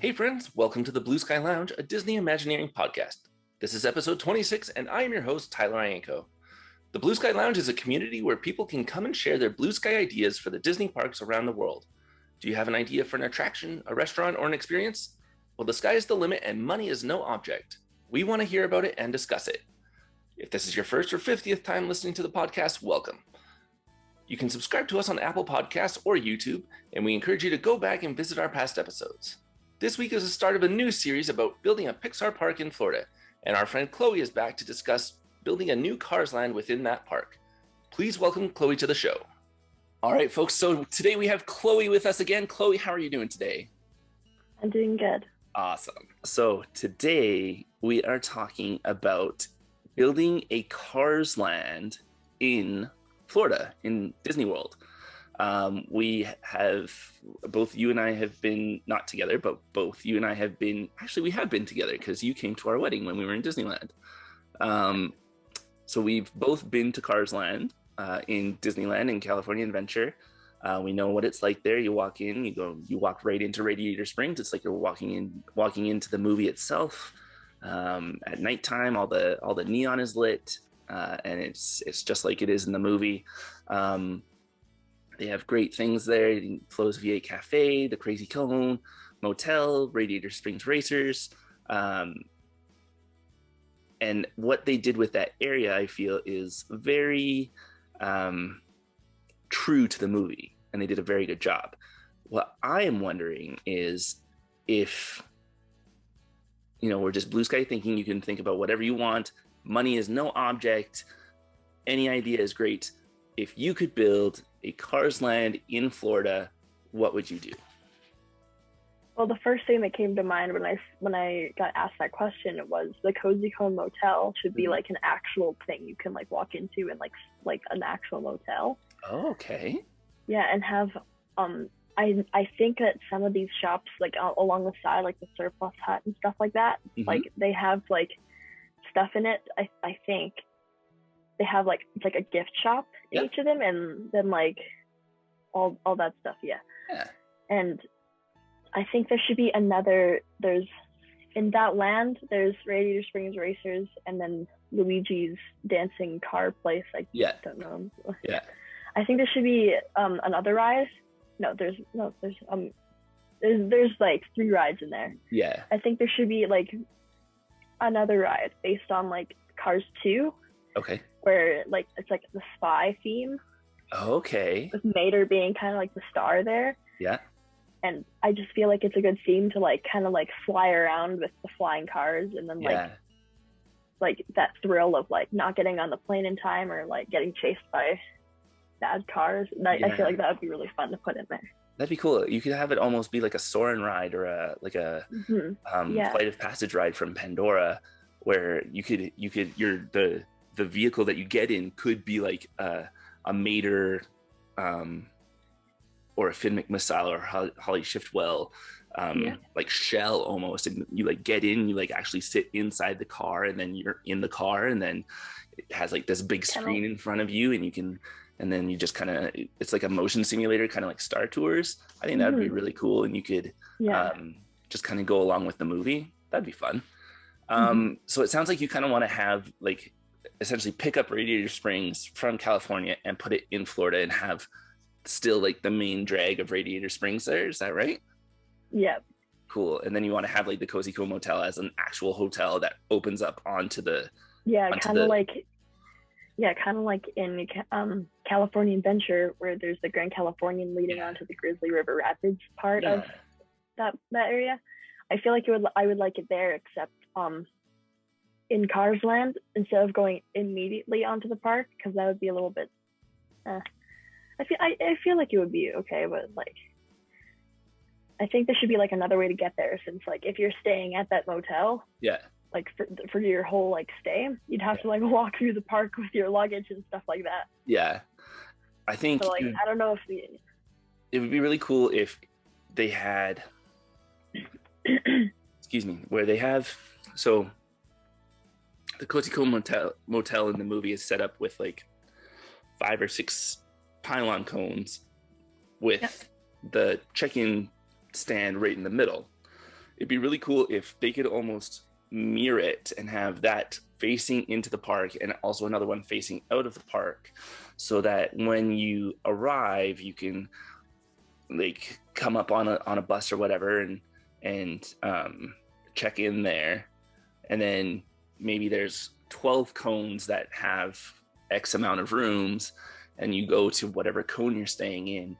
Hey friends, welcome to the Blue Sky Lounge, a Disney Imagineering podcast. This is episode 26, and I am your host, Tyler Iantkow. The Blue Sky Lounge is a community where people can come and share their blue sky ideas for the Disney parks around the world. Do you have an idea for an attraction, a restaurant, or an experience? Well, the sky is the limit and money is no object. We want to hear about it and discuss it. If this is your first or 50th time listening to the podcast, welcome. You can subscribe to us on Apple Podcasts or YouTube, and we encourage you to go back and visit our past episodes. This week is the start of a new series about building a Pixar Park in Florida, and our friend Chloe is back to discuss building a new Cars Land within that park. Please welcome Chloe to the show. All right, folks, so today we have Chloe with us again. Chloe, how are you doing today? I'm doing good. Awesome. So today we are talking about building a Cars Land in Florida, in Disney World. We have, both you and I have been, not together, but both you and I have been, actually we have been together because you came to our wedding when we were in Disneyland. So we've both been to Cars Land in Disneyland in California Adventure. We know what it's like there. You walk in, you walk right into Radiator Springs. It's like you're walking into the movie itself. At nighttime, all the neon is lit, and it's just like it is in the movie. They have great things there. Flo's V8 Cafe, the Crazy Cone Motel, Radiator Springs Racers. And what they did with that area, I feel, is very true to the movie. And they did a very good job. What I am wondering is if, we're just blue sky thinking, you can think about whatever you want. Money is no object. Any idea is great. If you could build a Cars Land in Florida, what would you do? Well, the first thing that came to mind when I got asked that question was the Cozy Cone Motel should be like an actual thing you can like walk into and like an actual motel. Oh, okay. Yeah, and have I think that some of these shops like along the side, like the Surplus Hut and stuff like that, like they have like stuff in it. I think they have like it's like a gift shop in each of them, and then like all that stuff. Yeah. And I think there should be there's in that land there's Radiator Springs Racers and then Luigi's dancing car place. I don't know. Yeah. I think there should be another ride. There's like 3 rides in there. Yeah. I think there should be like another ride based on like Cars 2. Okay. Where like it's like the spy theme. Okay. With Mater being kind of like the star there. Yeah. And I just feel like it's a good theme to like kind of like fly around with the flying cars, and then like that thrill of like not getting on the plane in time or like getting chased by bad cars. I feel like that would be really fun to put in there. That'd be cool. You could have it almost be like a Soarin' ride or a Flight of Passage ride from Pandora, where you're the vehicle that you get in could be like a Mater or a Finn McMissile or Holly Shiftwell, like shell almost, and you like get in, you like actually sit inside the car, and then you're in the car, and then it has like this big screen in front of you, and then you just kind of, it's like a motion simulator, kind of like Star Tours. I think that would be really cool, and you could just kind of go along with the movie. That'd be fun. So it sounds like you kind of want to have like essentially pick up Radiator Springs from California and put it in Florida and have still like the main drag of Radiator Springs there. Is that right? Yeah. Cool. And then you want to have like the Cozy Cone Motel as an actual hotel that opens up onto the kind of like in California Adventure, where there's the Grand Californian leading onto the Grizzly River Rapids part of that area. I feel like I would like it there, except in Cars Land instead of going immediately onto the park, because that would be a little bit I feel like it would be okay, but like I think there should be like another way to get there, since like if you're staying at that motel, like for your whole like stay, you'd have to like walk through the park with your luggage and stuff like that. I think so, like I don't know if it would be really cool if they had excuse me, where they have, so the Cozy Cone motel in the movie is set up with like 5 or 6 pylon cones with the check-in stand right in the middle. it'd be really cool if they could almost mirror it and have that facing into the park and also another one facing out of the park, so that when you arrive, you can like come up on a bus or whatever and check in there, and then maybe there's 12 cones that have X amount of rooms, and you go to whatever cone you're staying in.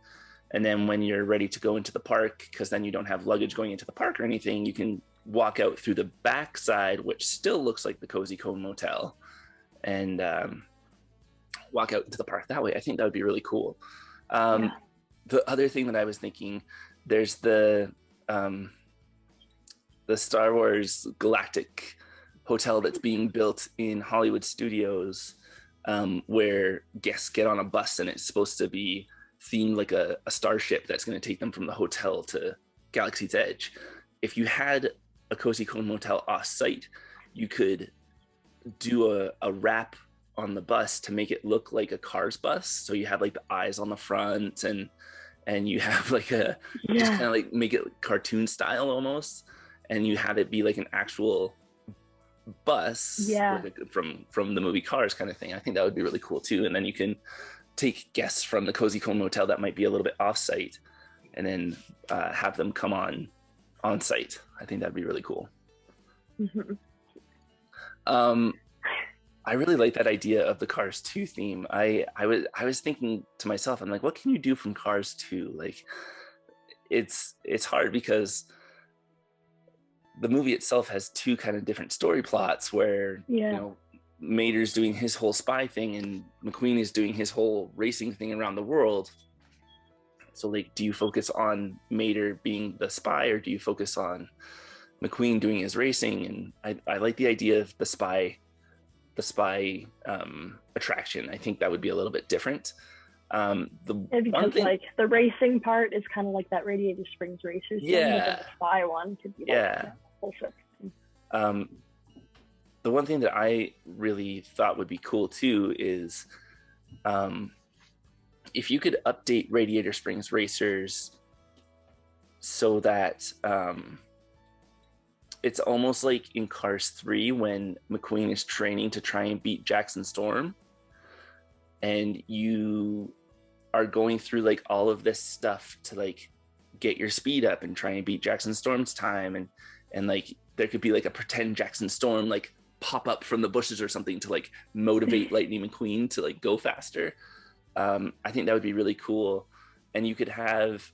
And then when you're ready to go into the park, because then you don't have luggage going into the park or anything, you can walk out through the back side, which still looks like the Cozy Cone Motel, and walk out into the park that way. I think that would be really cool. The other thing that I was thinking, there's the Star Wars Galactic Hotel that's being built in Hollywood Studios, where guests get on a bus and it's supposed to be themed like a starship that's going to take them from the hotel to Galaxy's Edge. If you had a Cozy Cone Motel off-site, you could do a wrap on the bus to make it look like a Cars bus. So you have like the eyes on the front, and you have like just kind of like make it cartoon style almost, and you have it be like an actual bus like from the movie Cars kind of thing. I think that would be really cool too. And then you can take guests from the Cozy Cone Motel that might be a little bit off-site, and then have them come on site. I think that'd be really cool. I really like that idea of the Cars 2 theme. I was thinking to myself, I'm like, what can you do from Cars 2? Like, it's hard because the movie itself has two kind of different story plots where you know, Mater's doing his whole spy thing and McQueen is doing his whole racing thing around the world. So like, do you focus on Mater being the spy, or do you focus on McQueen doing his racing? And I like the idea of the spy attraction. I think that would be a little bit different. Because like the racing part is kind of like that Radiator Springs Racers thing, but the spy one could be like bullshit. The one thing that I really thought would be cool too is if you could update Radiator Springs Racers so that it's almost like in Cars 3 when McQueen is training to try and beat Jackson Storm, and you are going through like all of this stuff to like get your speed up and try and beat Jackson Storm's time, and like there could be like a pretend Jackson Storm like pop up from the bushes or something to like motivate Lightning McQueen to like go faster. I think that would be really cool. And you could have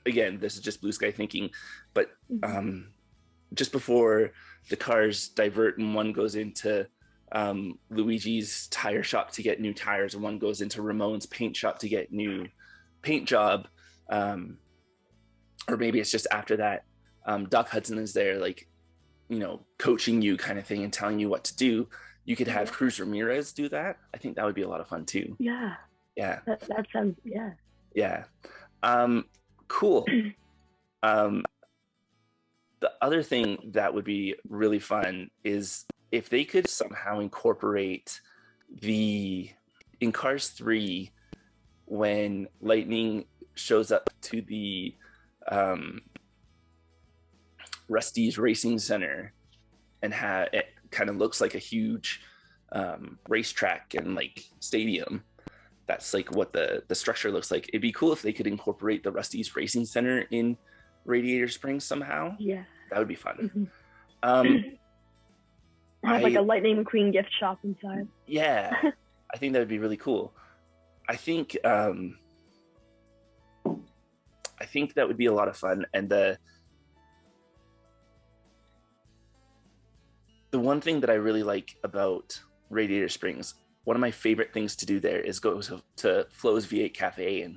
again, this is just blue sky thinking, but just before the cars divert and one goes into Luigi's tire shop to get new tires, and one goes into Ramon's paint shop to get new paint job, or maybe it's just after that, Doc Hudson is there, like, you know, coaching you kind of thing and telling you what to do. You could have Cruz Ramirez do that. I think that would be a lot of fun too. Yeah. That sounds cool. The other thing that would be really fun is if they could somehow incorporate in Cars 3, when Lightning shows up to the Rusty's Racing Center, and it kind of looks like a huge racetrack and like stadium. That's like what the structure looks like. It'd be cool if they could incorporate the Rusty's Racing Center in Radiator Springs somehow. Yeah, that would be fun. Have like a Lightning McQueen gift shop inside. Yeah, I think that would be really cool. I think that would be a lot of fun. And the one thing that I really like about Radiator Springs, one of my favorite things to do there is go to Flo's V8 Cafe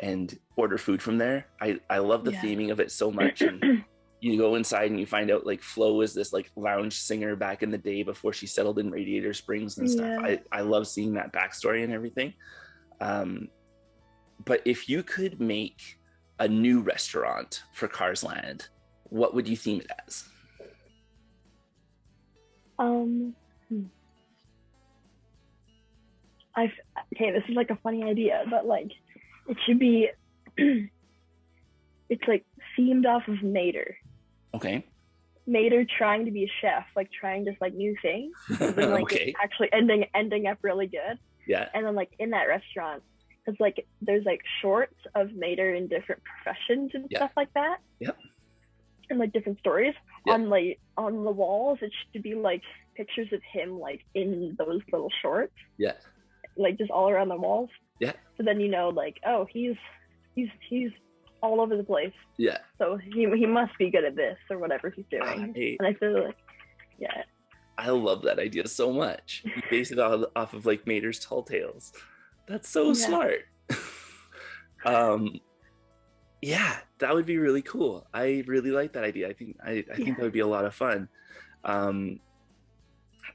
and order food from there. I love the theming of it so much. And you go inside and you find out like Flo was this like lounge singer back in the day before she settled in Radiator Springs and stuff. I love seeing that backstory and everything. But if you could make a new restaurant for Cars Land, what would you theme it as? Okay, this is like a funny idea, but like It should be. It's like themed off of Mater. Okay. Mater trying to be a chef, like trying just like new things, and then like Okay. it's actually ending up really good. Yeah. And then like in that restaurant, it's like there's like shorts of Mater in different professions and stuff like that. Yep. And like different stories Yep. on the walls. It should be like pictures of him like in those little shorts. Yeah. Like just all around the walls. Yeah. So then you know like, oh, he's all over the place. Yeah. So he must be good at this or whatever he's doing. And I feel like, yeah. I love that idea so much. You base it off of like Mater's Tall Tales. That's so smart. Yeah, that would be really cool. I really like that idea. I think that would be a lot of fun. The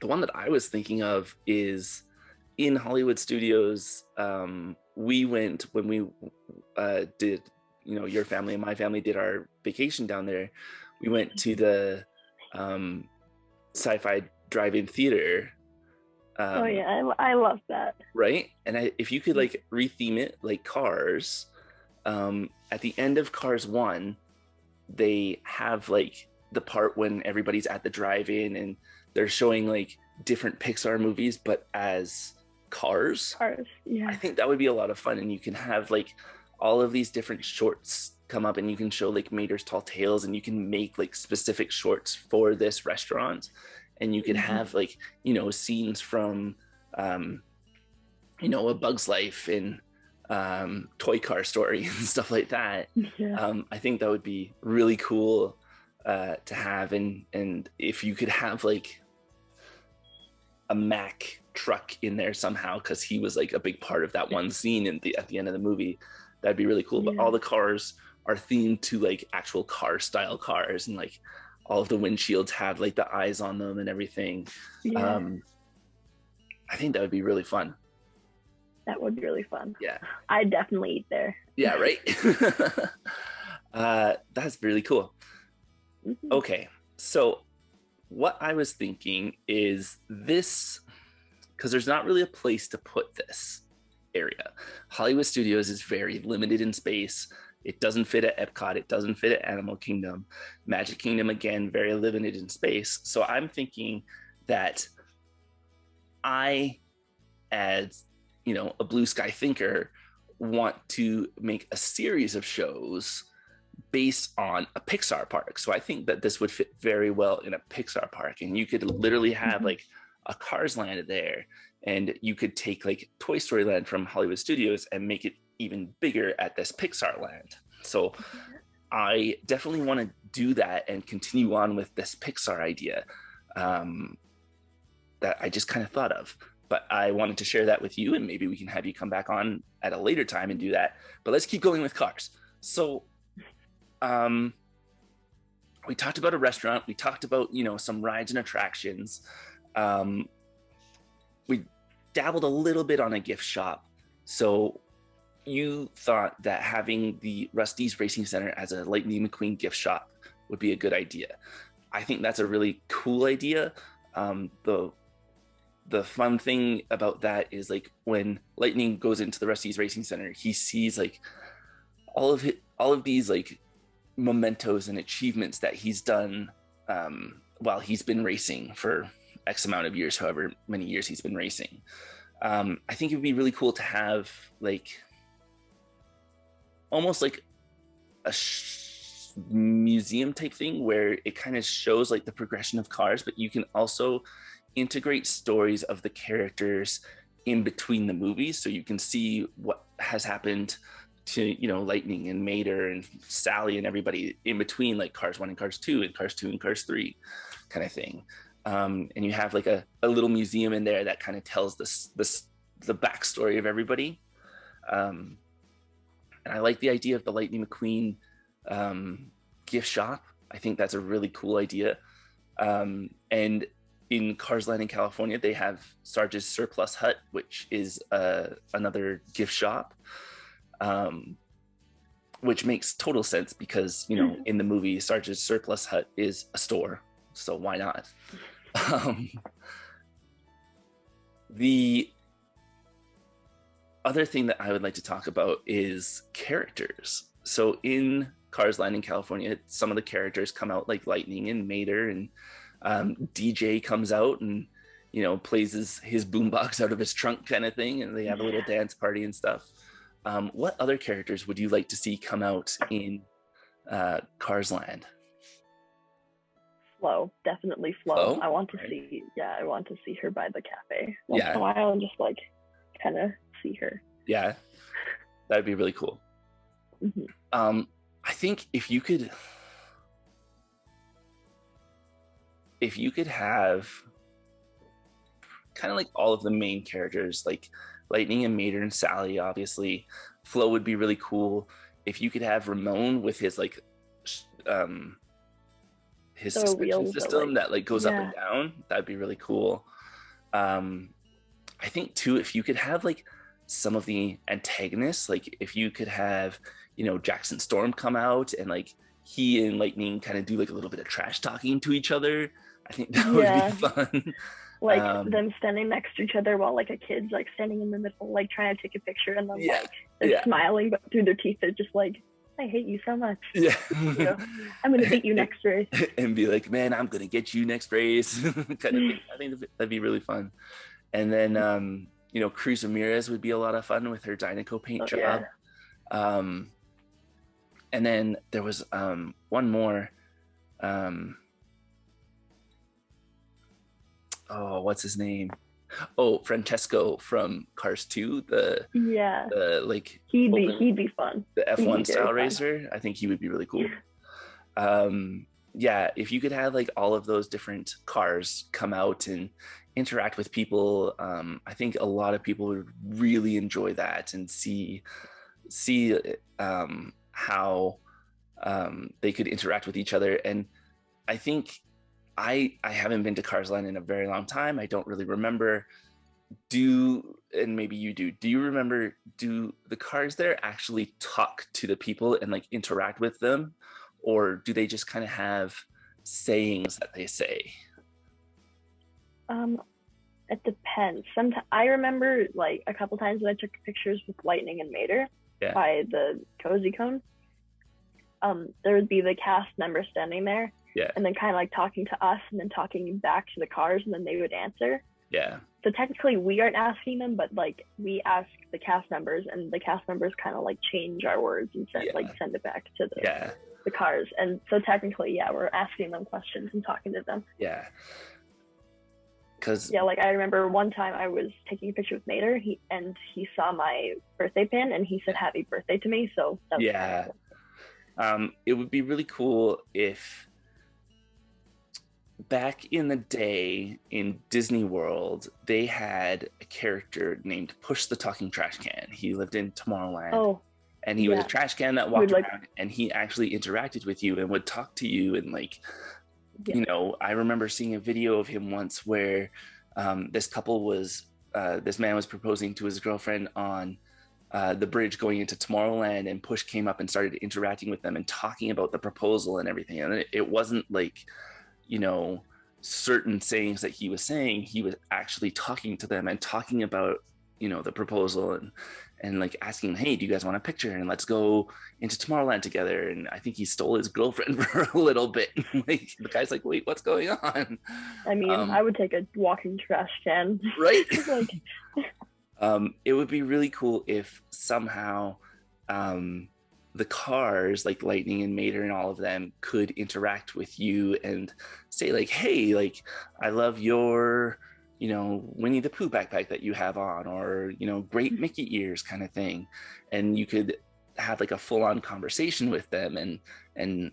one that I was thinking of is in Hollywood Studios. We went when we did, your family and my family did our vacation down there. We went to the sci-fi drive-in theater. I love that. Right? And if you could like retheme it like Cars, at the end of Cars 1, they have like the part when everybody's at the drive-in and they're showing like different Pixar movies, but as cars. Yeah. I think that would be a lot of fun. And you can have like all of these different shorts come up and you can show like Mater's Tall Tales and you can make like specific shorts for this restaurant. And you can have like, scenes from, A Bug's Life and Toy Car Story and stuff like that. Yeah. I think that would be really cool to have. And if you could have like a Mack truck in there somehow, because he was like a big part of that one scene at the end of the movie, that'd be really cool. But all the cars are themed to like actual car style cars, and like all of the windshields have like the eyes on them and everything. I think that would be really fun. That would be really fun. Yeah. I'd definitely eat there. Yeah, right? That's really cool. Okay, so what I was thinking is this, because there's not really a place to put this area. Hollywood Studios is very limited in space. It doesn't fit at Epcot. It doesn't fit at Animal Kingdom. Magic Kingdom, again, very limited in space. So I'm thinking that I, as a blue sky thinker, want to make a series of shows based on a Pixar park. So I think that this would fit very well in a Pixar park, and you could literally have like a Cars Land there, and you could take like Toy Story Land from Hollywood Studios and make it even bigger at this Pixar Land. So I definitely want to do that and continue on with this Pixar idea that I just kind of thought of. But I wanted to share that with you, and maybe we can have you come back on at a later time and do that. But let's keep going with Cars. So we talked about a restaurant. We talked about, some rides and attractions. We dabbled a little bit on a gift shop. So you thought that having the Rusty's Racing Center as a Lightning McQueen gift shop would be a good idea. I think that's a really cool idea. The fun thing about that is like when Lightning goes into the Rusty's Racing Center, he sees like all of these like mementos and achievements that he's done while he's been racing for X amount of years, however many years he's been racing. I think it would be really cool to have like almost like a museum type thing where it kind of shows like the progression of cars, but you can also integrate stories of the characters in between the movies, so you can see what has happened to Lightning and Mater and Sally and everybody in between, like Cars 1 and Cars 2 and Cars 2 and Cars 3 kind of thing. And you have like a little museum in there that kind of tells the backstory of everybody. And I like the idea of the Lightning McQueen gift shop. I think that's a really cool idea. And in Cars Land in California, they have Sarge's Surplus Hut, which is another gift shop, which makes total sense because, in the movie, Sarge's Surplus Hut is a store. So why not? The other thing that I would like to talk about is characters. So in Cars Land in California, some of the characters come out like Lightning and Mater, and DJ comes out and plays his boombox out of his trunk kind of thing, and they have a little dance party and stuff. What other characters would you like to see come out in Cars Land? Flo, definitely Flo. Flo? I want to Right. see her by the cafe once in a while and just like kind of see her. Yeah, that'd be really cool. Mm-hmm. I think if you could have kind of like all of the main characters, like Lightning and Mater and Sally, obviously. Flo would be really cool. If you could have Ramon with his like his suspension system that like goes up and down, that'd be really cool. I think too, if you could have like some of the antagonists, like if you could have Jackson Storm come out and like he and Lightning kind of do like a little bit of trash talking to each other, I think that would be fun. Like them standing next to each other while like a kid's like standing in the middle, like trying to take a picture, and then like they're smiling, but through their teeth they're just like, I hate you so much. Yeah. I'm gonna beat you next race. And be like, man, I'm gonna get you next race. Kind of thing. I think that'd be really fun. And then Cruz Ramirez would be a lot of fun with her Dynaco paint job. And then there was one more. What's his name? Oh, Francesco from Cars 2. The like he'd be fun. The F1 style racer. I think he would be really cool. If you could have like all of those different cars come out and interact with people, I think a lot of people would really enjoy that and see how they could interact with each other. And I think I haven't been to Cars Land in a very long time. I don't really remember. And maybe you do you remember, do the cars there actually talk to the people and like interact with them, or do they just kind of have sayings that they say? It depends. Sometimes I remember like a couple times when I took pictures with Lightning and Mater by the Cozy Cone. There would be the cast member standing there, and then kind of like talking to us and then talking back to the cars, and then they would answer. So technically we aren't asking them, but like we ask the cast members, and the cast members kind of like change our words and send it back to the cars. And so technically, we're asking them questions and talking to them. Like I remember one time I was taking a picture with Mater, he saw my birthday pin and he said happy birthday to me. So that was kind of cool. It would be really cool if back in the day in Disney World, they had a character named Push the Talking Trash Can. He lived in Tomorrowland. And he was a trash can that walked around, and he actually interacted with you and would talk to you. And like, I remember seeing a video of him once where this man was proposing to his girlfriend on the bridge going into Tomorrowland, and Push came up and started interacting with them and talking about the proposal and everything. And it wasn't like, certain sayings that he was saying. He was actually talking to them and talking about, the proposal and like asking, hey, do you guys want a picture? And let's go into Tomorrowland together. And I think he stole his girlfriend for a little bit. Like the guy's like, wait, what's going on? I mean, I would take a walking trash can. Right? It would be really cool if somehow the cars like Lightning and Mater and all of them could interact with you and say like, hey, like I love your Winnie the Pooh backpack that you have on, or great Mickey ears kind of thing. And you could have like a full-on conversation with them and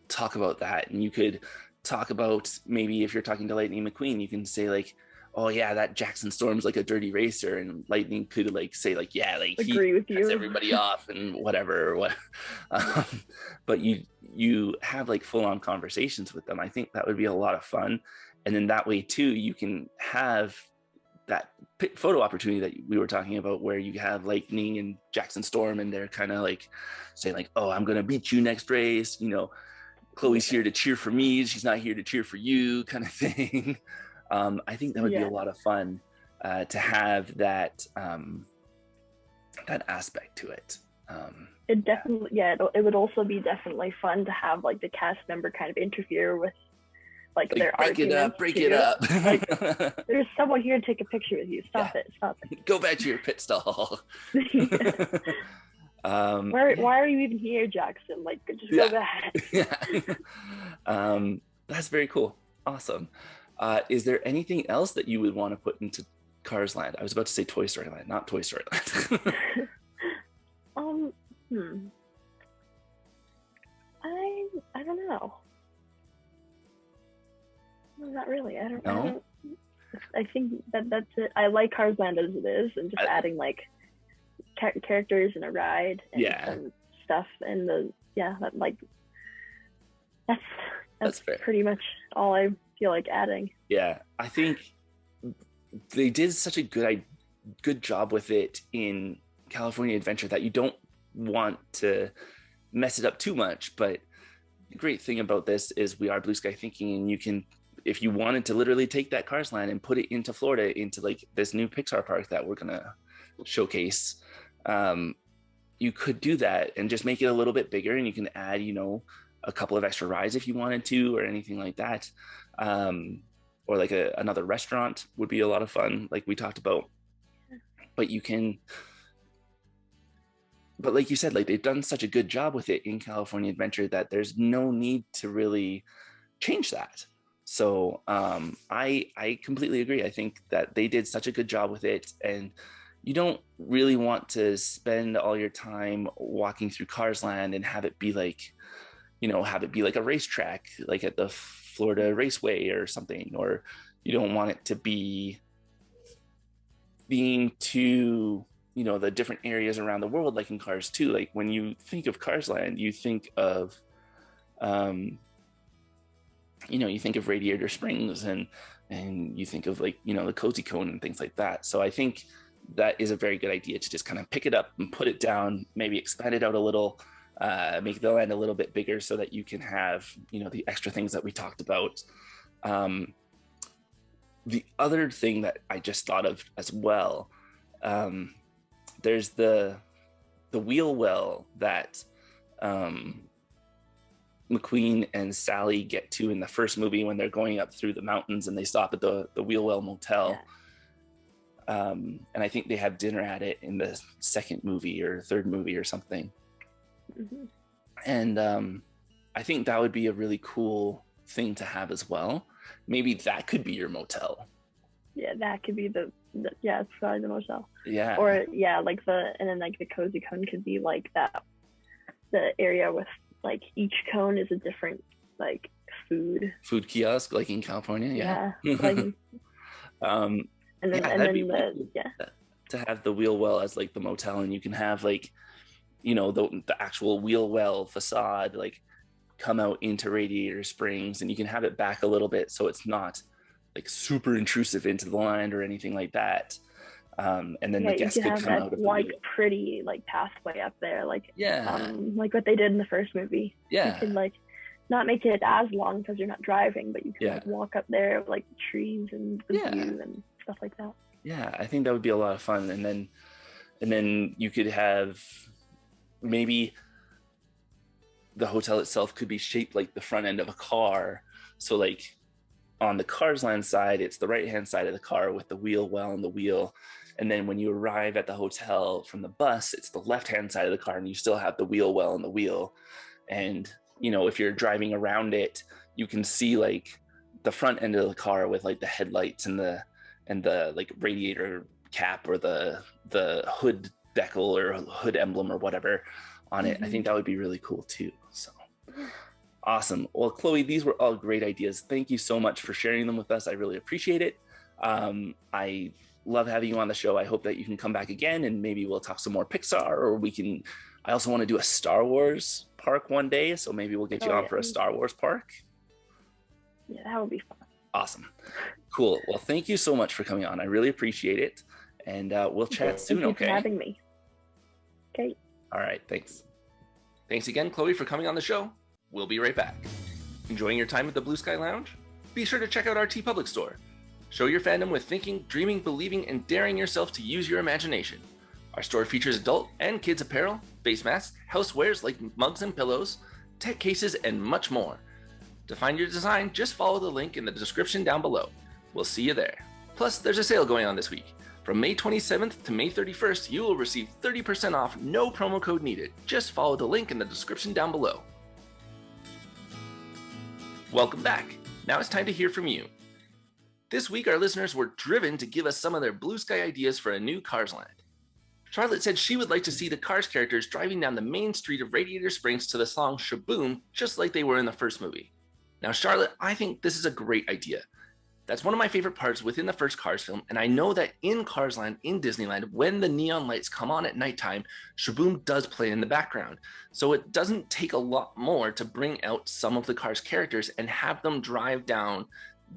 talk about that. And you could talk about, maybe if you're talking to Lightning McQueen, you can say like, oh yeah, that Jackson Storm's like a dirty racer, and Lightning could like say like, yeah, like agree with you, everybody off and whatever. But you have like full-on conversations with them. I think that would be a lot of fun. And then that way too, you can have that photo opportunity that we were talking about, where you have Lightning and Jackson Storm, and they're kind of like saying like, oh, I'm gonna beat you next race. Chloe's here to cheer for me. She's not here to cheer for you, kind of thing. I think that would be a lot of fun to have that aspect to it. It definitely, it would also be definitely fun to have like the cast member kind of interfere with like their arguments. Break it up. Like, there's someone here to take a picture with you. Stop it. Go back to your pit stall. Why are you even here, Jackson? Like, just go back. That's very cool. Awesome. Is there anything else that you would want to put into Cars Land? I was about to say Toy Story Land, not Toy Story Land. I don't know. Not really. I don't. I think that's it. I like Cars Land as it is, and just adding like characters and a ride and stuff, and that's pretty much all I feel like adding. Yeah, I think they did such a good job with it in California Adventure that you don't want to mess it up too much. But the great thing about this is we are blue sky thinking, and you can, if you wanted to literally take that Cars Land and put it into Florida, into like this new Pixar park that we're gonna showcase, you could do that and just make it a little bit bigger, and you can add, a couple of extra rides if you wanted to, or anything like that. Or like another restaurant would be a lot of fun, like we talked about. But like you said, like they've done such a good job with it in California Adventure that there's no need to really change that. So I completely agree. I think that they did such a good job with it, and you don't really want to spend all your time walking through Cars Land and have it be like a racetrack, like at the Florida Raceway or something, or you don't want it to be being to, the different areas around the world, like in Cars 2. Like when you think of Cars Land, you think of, you think of Radiator Springs and you think of like, the Cozy Cone and things like that. So I think that is a very good idea to just kind of pick it up and put it down, maybe expand it out a little, make the land a little bit bigger so that you can have, the extra things that we talked about. The other thing that I just thought of as well, there's the wheel well that McQueen and Sally get to in the first movie when they're going up through the mountains and they stop at the Wheel Well Motel. And I think they have dinner at it in the second movie or third movie or something. Mm-hmm. And I think that would be a really cool thing to have as well. Maybe that could be your motel. Yeah, that could be it's probably the motel. Yeah. Or and then the Cozy Cone could be like that, the area with like each cone is a different like food kiosk, like in California. Yeah. To have the wheel well as like the motel, and you can have like, the actual wheel well facade like come out into Radiator Springs, and you can have it back a little bit so it's not like super intrusive into the land or anything like that. And then the guests could come out of like pretty like pathway up there, like like what they did in the first movie. Yeah, you can like not make it as long because you're not driving, but you can like walk up there like trees and the view and stuff like that. Yeah, I think that would be a lot of fun. And then you could have maybe the hotel itself could be shaped like the front end of a car. So like on the Cars Land side, it's the right hand side of the car with the wheel well and the wheel. And then when you arrive at the hotel from the bus, it's the left hand side of the car and you still have the wheel well and the wheel. And, if you're driving around it, you can see like the front end of the car with like the headlights and the like radiator cap or the hood decal or hood emblem or whatever on it. I think that would be really cool too. So awesome. Well, Chloe, these were all great ideas. Thank you so much for sharing them with us. I really appreciate it. I love having you on the show. I hope that you can come back again and maybe we'll talk some more Pixar, or I also want to do a Star Wars park one day. So maybe we'll get you on for a Star Wars park. Yeah, that would be fun. Awesome. Cool. Well, thank you so much for coming on. I really appreciate it. And we'll chat soon. Thank you for having me. Okay. All right. Thanks. Thanks again, Chloe, for coming on the show. We'll be right back. Enjoying your time at the Blue Sky Lounge? Be sure to check out our TeePublic store. Show your fandom with thinking, dreaming, believing, and daring yourself to use your imagination. Our store features adult and kids apparel, face masks, housewares like mugs and pillows, tech cases, and much more. To find your design, just follow the link in the description down below. We'll see you there. Plus, there's a sale going on this week. From May 27th to May 31st, you will receive 30% off, no promo code needed. Just follow the link in the description down below. Welcome back. Now it's time to hear from you. This week, our listeners were driven to give us some of their blue sky ideas for a new Cars Land. Charlotte said she would like to see the Cars characters driving down the main street of Radiator Springs to the song Shaboom, just like they were in the first movie. Now, Charlotte, I think this is a great idea. That's one of my favorite parts within the first Cars film, and I know that in Cars Land, in Disneyland, when the neon lights come on at nighttime, Shaboom does play in the background. So it doesn't take a lot more to bring out some of the Cars characters and have them drive down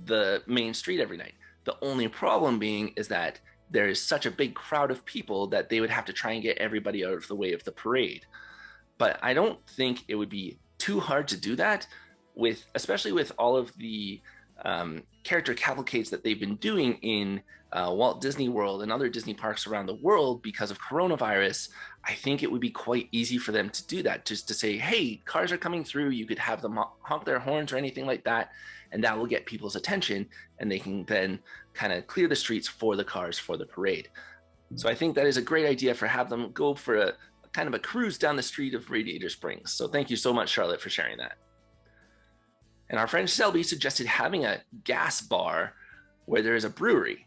the main street every night. The only problem being is that there is such a big crowd of people that they would have to try and get everybody out of the way of the parade. But I don't think it would be too hard to do that, especially with all of the character cavalcades that they've been doing in Walt Disney World and other Disney parks around the world because of coronavirus. I think it would be quite easy for them to do that, just to say, hey, cars are coming through. You could have them honk their horns or anything like that, and that will get people's attention, and they can then kind of clear the streets for the cars for the parade. So I think that is a great idea for have them go for a kind of a cruise down the street of Radiator Springs. So thank you so much, Charlotte, for sharing that. And our friend Selby suggested having a gas bar where there is a brewery.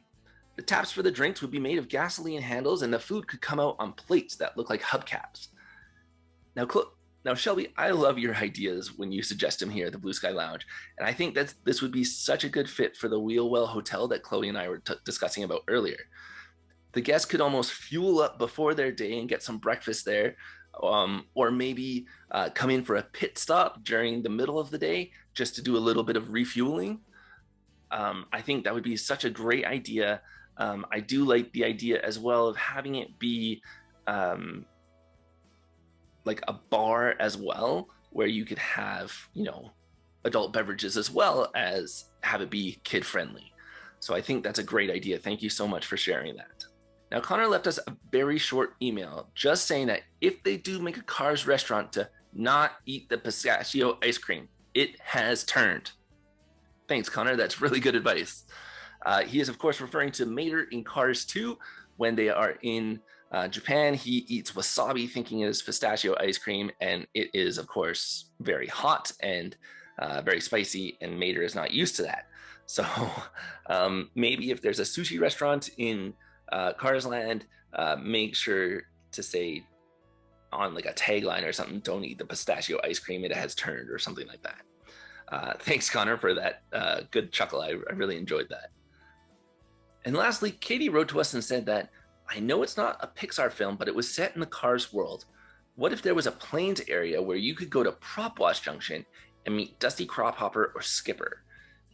The taps for the drinks would be made of gasoline handles, and the food could come out on plates that look like hubcaps. Now, Shelby, I love your ideas when you suggest them here at the Blue Sky Lounge, and I think that this would be such a good fit for the Wheelwell Hotel that Chloe and I were discussing about earlier. The guests could almost fuel up before their day and get some breakfast there, or maybe come in for a pit stop during the middle of the day just to do a little bit of refueling. I think that would be such a great idea. I do like the idea as well of having it be like a bar as well, where you could have, adult beverages as well as have it be kid friendly. So I think that's a great idea. Thank you so much for sharing that. Now, Connor left us a very short email just saying that if they do make a Cars restaurant, to not eat the pistachio ice cream. It has turned. Thanks, Connor. That's really good advice. He is, of course, referring to Mater in Cars 2. When they are in Japan, he eats wasabi thinking it is pistachio ice cream, and it is, of course, very hot and very spicy, and Mater is not used to that. So maybe if there's a sushi restaurant in Cars Land, make sure to say on like a tagline or something, don't eat the pistachio ice cream, it has turned, or something like that. Thanks, Connor, for that good chuckle. I really enjoyed that. And lastly, Katie wrote to us and said that, I know it's not a Pixar film, but it was set in the Cars world. What if there was a Plains area where you could go to Prop Wash Junction and meet Dusty Crophopper or Skipper?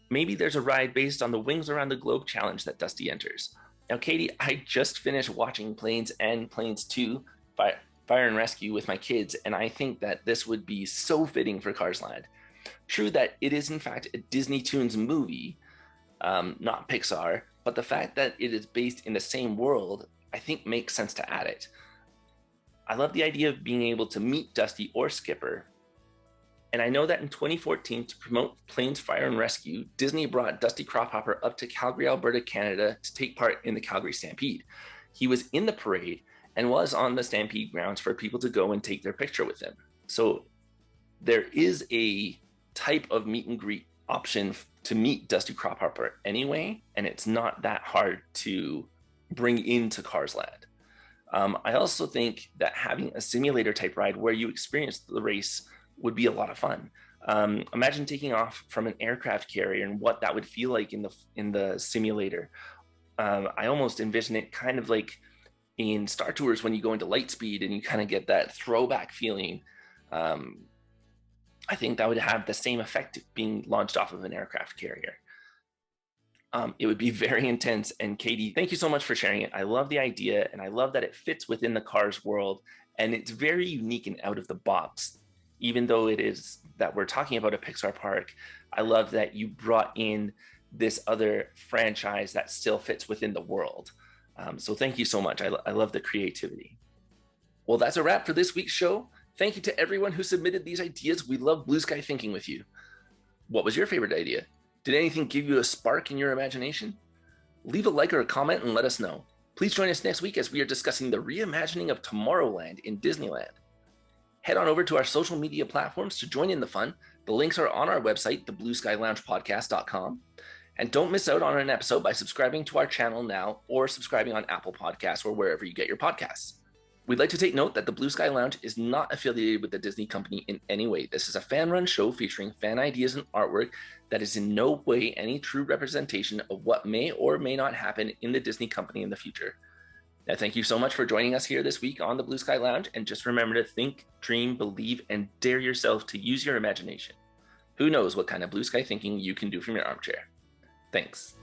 Maybe there's a ride based on the Wings Around the Globe challenge that Dusty enters. Now, Katie, I just finished watching Planes and Planes 2, Fire and Rescue with my kids, and I think that this would be so fitting for Cars Land. True that it is, in fact, a Disney Toons movie, not Pixar, but the fact that it is based in the same world, I think makes sense to add it. I love the idea of being able to meet Dusty or Skipper. And I know that in 2014, to promote Planes Fire and Rescue, Disney brought Dusty Crophopper up to Calgary, Alberta, Canada to take part in the Calgary Stampede. He was in the parade and was on the Stampede grounds for people to go and take their picture with him. So there is a type of meet and greet option to meet Dusty Crophopper anyway, and it's not that hard to bring into Cars Land. I also think that having a simulator type ride where you experience the race would be a lot of fun. Imagine taking off from an aircraft carrier and what that would feel like in the simulator. I almost envision it kind of like in Star Tours when you go into Lightspeed and you kind of get that throwback feeling. I think that would have the same effect being launched off of an aircraft carrier. It would be very intense. And Katie, thank you so much for sharing it. I love the idea, and I love that it fits within the Cars world, and it's very unique and out of the box. Even though it is that we're talking about a Pixar park, I love that you brought in this other franchise that still fits within the world. So thank you so much. I love the creativity. Well, that's a wrap for this week's show. Thank you to everyone who submitted these ideas. We love blue sky thinking with you. What was your favorite idea? Did anything give you a spark in your imagination? Leave a like or a comment and let us know. Please join us next week as we are discussing the reimagining of Tomorrowland in Disneyland. Head on over to our social media platforms to join in the fun. The links are on our website, theblueskyloungepodcast.com. And don't miss out on an episode by subscribing to our channel now or subscribing on Apple Podcasts or wherever you get your podcasts. We'd like to take note that the Blue Sky Lounge is not affiliated with the Disney company in any way. This is a fan-run show featuring fan ideas and artwork that is in no way any true representation of what may or may not happen in the Disney company in the future. Now, thank you so much for joining us here this week on the Blue Sky Lounge, and just remember to think, dream, believe, and dare yourself to use your imagination. Who knows what kind of blue sky thinking you can do from your armchair. Thanks.